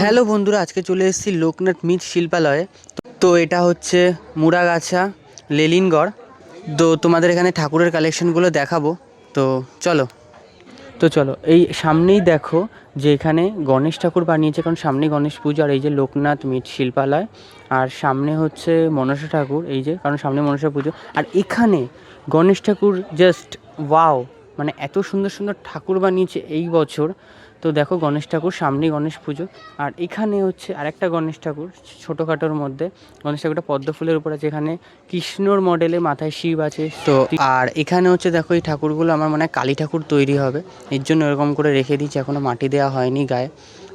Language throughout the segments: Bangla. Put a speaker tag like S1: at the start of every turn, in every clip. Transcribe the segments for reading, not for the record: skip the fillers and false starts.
S1: হ্যালো বন্ধুরা, আজকে চলে এসেছি লোকনাথ মৃৎ শিল্পালয়ে। তো এটা হচ্ছে মুড়াগাছা, লেলিনগড়। তো তোমাদের এখানে ঠাকুরের কালেকশনগুলো দেখাবো। তো চলো চলো এই সামনেই দেখো যে এখানে গণেশ ঠাকুর বানিয়েছে, কারণ সামনেই গণেশ পুজো। আর এই যে লোকনাথ মৃৎ শিল্পালয়, আর সামনে হচ্ছে মনসা ঠাকুর, এই যে কারণ সামনে মনসা পুজো। আর এখানে গণেশ ঠাকুর জাস্ট ওয়াও, মানে এত সুন্দর সুন্দর ঠাকুর বানিয়েছে এই বছর। তো দেখো গণেশ ঠাকুর, সামনেই গণেশ পুজো। আর এখানে হচ্ছে আরেকটা গণেশ ঠাকুর ছোটোখাটোর মধ্যে। গণেশ ঠাকুরটা পদ্ম ফুলের উপর আছে, এখানে কৃষ্ণর মডেলে মাথায় শিব আছে। তো আর এখানে হচ্ছে দেখো এই ঠাকুরগুলো আমার মনে হয় কালী ঠাকুর তৈরি হবে, এর জন্য এরকম করে রেখে দিয়েছি, এখনও মাটি দেওয়া হয়নি গায়ে।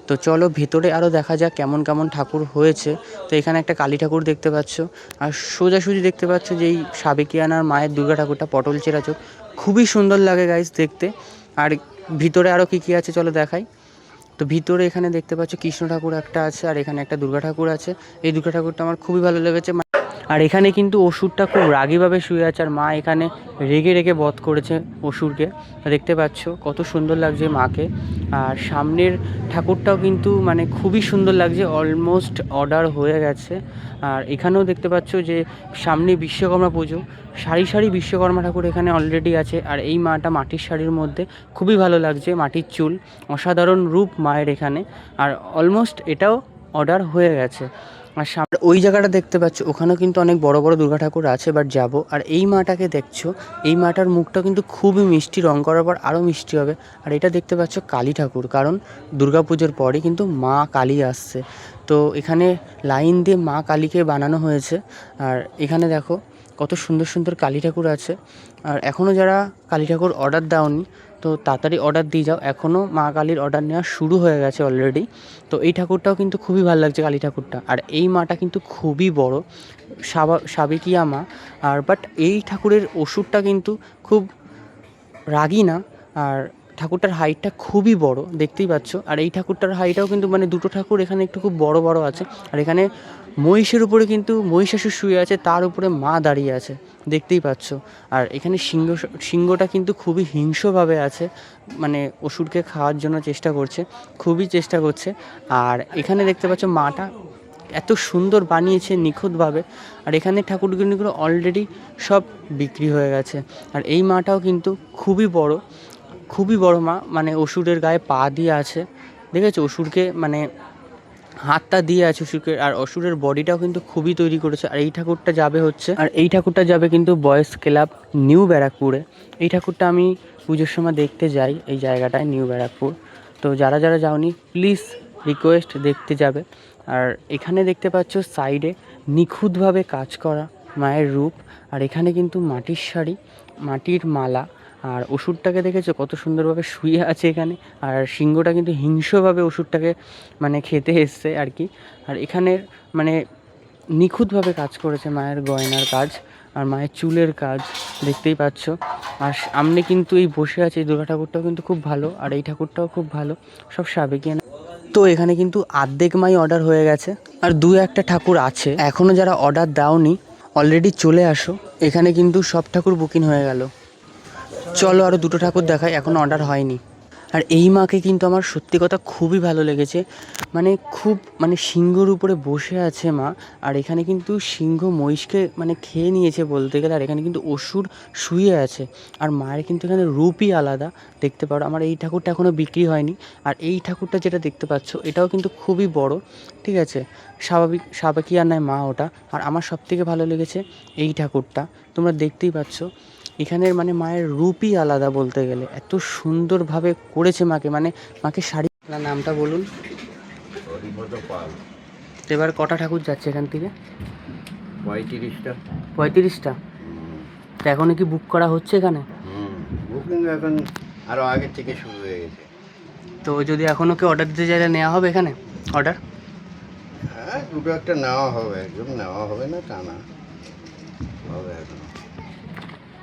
S1: তো চলো ভেতরে আরও দেখা যাক কেমন কেমন ঠাকুর হয়েছে। তো এখানে একটা কালী ঠাকুর দেখতে পাচ্ছ, আর সোজাসুজি দেখতে পাচ্ছ যে এই সাবেকিয়ানার মায়ের দুর্গা ঠাকুরটা পটল চেরা চোখ, খুবই সুন্দর লাগে গাইস দেখতে। আর ভিতরে আরও কী কী আছে চলো দেখাই। তো ভিতরে এখানে দেখতে পাচ্ছ কৃষ্ণ ঠাকুর একটা আছে, আর এখানে একটা দুর্গা ঠাকুর আছে। এই দুর্গা ঠাকুরটা আমার খুবই ভালো লেগেছে। আর এখানে কিন্তু অসুরটা খুব রাগীভাবে শুয়ে আছে, আর মা এখানে রেগে রেগে বধ করেছে অসুরকে। দেখতে পাচ্ছ কত সুন্দর লাগছে মাকে। আর সামনের ঠাকুরটাও কিন্তু মানে খুবই সুন্দর লাগছে, অলমোস্ট অর্ডার হয়ে গেছে। আর এখানেও দেখতে পাচ্ছ যে সামনে বিশ্বকর্মা পুজো, সারি সারি বিশ্বকর্মা ঠাকুর এখানে অলরেডি আছে। আর এই মাটা মাটির শাড়ির মধ্যে খুবই ভালো লাগছে, মাটির চুল, অসাধারণ রূপ মায়ের এখানে। আর অলমোস্ট এটাও অর্ডার হয়ে গেছে। আর সামনে ওই জায়গাটা দেখতে পাচ্ছ, ওখানেও কিন্তু অনেক বড় বড় দুর্গা ঠাকুর আছে, বাট যাবো। আর এই মাটাকে দেখছো, এই মাটার মুখটা কিন্তু খুবই মিষ্টি, রং করার পর আরও মিষ্টি হবে। আর এটা দেখতে পাচ্ছ কালী ঠাকুর, কারণ দুর্গাপুজোর পরে কিন্তু মা কালী আসছে। তো এখানে লাইন দিয়ে মা কালীকে বানানো হয়েছে। আর এখানে দেখো কত সুন্দর সুন্দর কালী ঠাকুর আছে। আর এখনও যারা কালী ঠাকুর অর্ডার দাওনি, তো তাড়াতাড়ি অর্ডার দিয়ে যাও, এখনও মা কালীর অর্ডার নেওয়া শুরু হয়ে গেছে অলরেডি। তো এই ঠাকুরটাও কিন্তু খুবই ভালো লাগছে কালী ঠাকুরটা। আর এই মাটা কিন্তু খুবই বড়, সাবেকিয়া মা। আর বাট এই ঠাকুরের অসুরটা কিন্তু খুব রাগী না। আর ঠাকুরটার হাইটটা খুবই বড়, দেখতেই পাচ্ছ। আর এই ঠাকুরটার হাইটটাও কিন্তু মানে দুটো ঠাকুর এখানে একটু খুব বড় বড় আছে। আর এখানে মহিষের উপরে কিন্তু মহিষাসুর শুয়ে আছে, তার উপরে মা দাঁড়িয়ে আছে, দেখতেই পাচ্ছ। আর এখানে সিংহটা কিন্তু খুবই হিংস্রভাবে আছে, মানে অসুরকে খাওয়ার জন্য চেষ্টা করছে, খুবই চেষ্টা করছে। আর এখানে দেখতে পাচ্ছ মাটা এত সুন্দর বানিয়েছে নিখুঁতভাবে। আর এখানে ঠাকুরগুলো অলরেডি সব বিক্রি হয়ে গেছে। আর এই মাটাও কিন্তু খুবই বড়, খুবই বড় মা, মানে অসুরের গায়ে পা দিয়ে আছে, দেখেছো অসুরকে মানে হাতটা দিয়ে আছে অসুরকে। আর অসুরের বডিটাও কিন্তু খুবই তৈরি করেছে। আর এই ঠাকুরটা যাবে হচ্ছে, আর এই ঠাকুরটা যাবে কিন্তু বয়েজ ক্লাব নিউ ব্যারাকপুরে। এই ঠাকুরটা আমি পুজোর সময় দেখতে যাই এই জায়গাটায়, নিউ ব্যারাকপুর। তো যারা যারা যাওনি প্লিজ রিকোয়েস্ট দেখতে যাবে। আর এখানে দেখতে পাচ্ছ সাইডে নিখুঁতভাবে কাজ করা মায়ের রূপ। আর এখানে কিন্তু মাটির শাড়ি, মাটির মালা। আর অসুরটাকে দেখেছো কত সুন্দরভাবে শুয়ে আছে এখানে। আর সিংহটা কিন্তু হিংস্রভাবে অসুরটাকে মানে খেতে এসছে আর কি। আর এখানে মানে নিখুঁতভাবে কাজ করেছে মায়ের গয়নার কাজ আর মায়ের চুলের কাজ, দেখতেই পাচ্ছ। আর সামনে কিন্তু এই বসে আছে এই দুর্গা ঠাকুরটাও কিন্তু খুব ভালো, আর এই ঠাকুরটাও খুব ভালো, সব সাবেকিয়ানা। তো এখানে কিন্তু আর্ধেক মাই অর্ডার হয়ে গেছে, আর দু একটা ঠাকুর আছে এখনও যারা অর্ডার দাওনি অলরেডি চলে আসো, এখানে কিন্তু সব ঠাকুর বুকিং হয়ে গেল। চলো আরও দুটো ঠাকুর দেখাই, এখনও অর্ডার হয়নি। আর এই মাকে কিন্তু আমার সত্যি কথা খুবই ভালো লেগেছে, মানে খুব মানে সিংহর উপরে বসে আছে মা। আর এখানে কিন্তু সিংহ মহিষকে মানে খেয়ে নিয়েছে বলতে গেলে। আর এখানে কিন্তু অসুর শুয়ে আছে। আর মায়ের কিন্তু এখানে রূপই আলাদা, দেখতে পারো। আমার এই ঠাকুরটা এখনও বিক্রি হয়নি। আর এই ঠাকুরটা যেটা দেখতে পাচ্ছ এটাও কিন্তু খুবই বড়, ঠিক আছে, সাবেকিয়ার নয় মা ওটা। আর আমার সবথেকে ভালো লেগেছে এই ঠাকুরটা, তোমরা দেখতেই পাচ্ছ। এখানের মানে মায়ের রূপই আলাদা বলতে গেলে, এত সুন্দরভাবে করেছে মাকে, মানে মাকে শাড়ি। আপনার নামটা বলুন। এবার কটা ঠাকুর যাচ্ছে এখান থেকে?
S2: 35টা।
S1: 35টা? তো এখনও কি বুক করা হচ্ছে এখানে?
S2: বুকিং এখন আরও আগের থেকে শুরু হয়ে গেছে।
S1: তো যদি এখনও কেউ অর্ডার দিতে চাইলে নেওয়া হবে এখানে অর্ডার?
S2: হ্যাঁ, দুটো একটা নেওয়া হবে, একদম নেওয়া হবে না তা না, হবে এখন।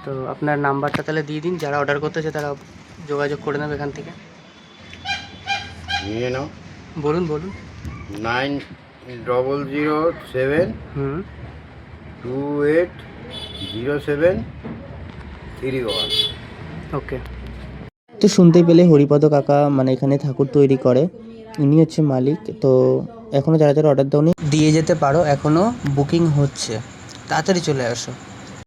S1: তো আপনার নাম্বারটা তাহলে দিয়ে দিন, যারা অর্ডার করতে চায় তারা যোগাযোগ করে নেবে এখান থেকে।
S2: নিয়ে নাও,
S1: বলুন বলুন।
S2: 9007280731।
S1: ওকে। তো শুনতেই পেলে হরিপদ কাকা মানে এখানে ঠাকুর তৈরি করে। ইনি হচ্ছে মালিক। তো এখনও যারা যারা অর্ডার দাওনি দিয়ে যেতে পারো, এখনও বুকিং হচ্ছে, তাড়াতাড়ি চলে আসো।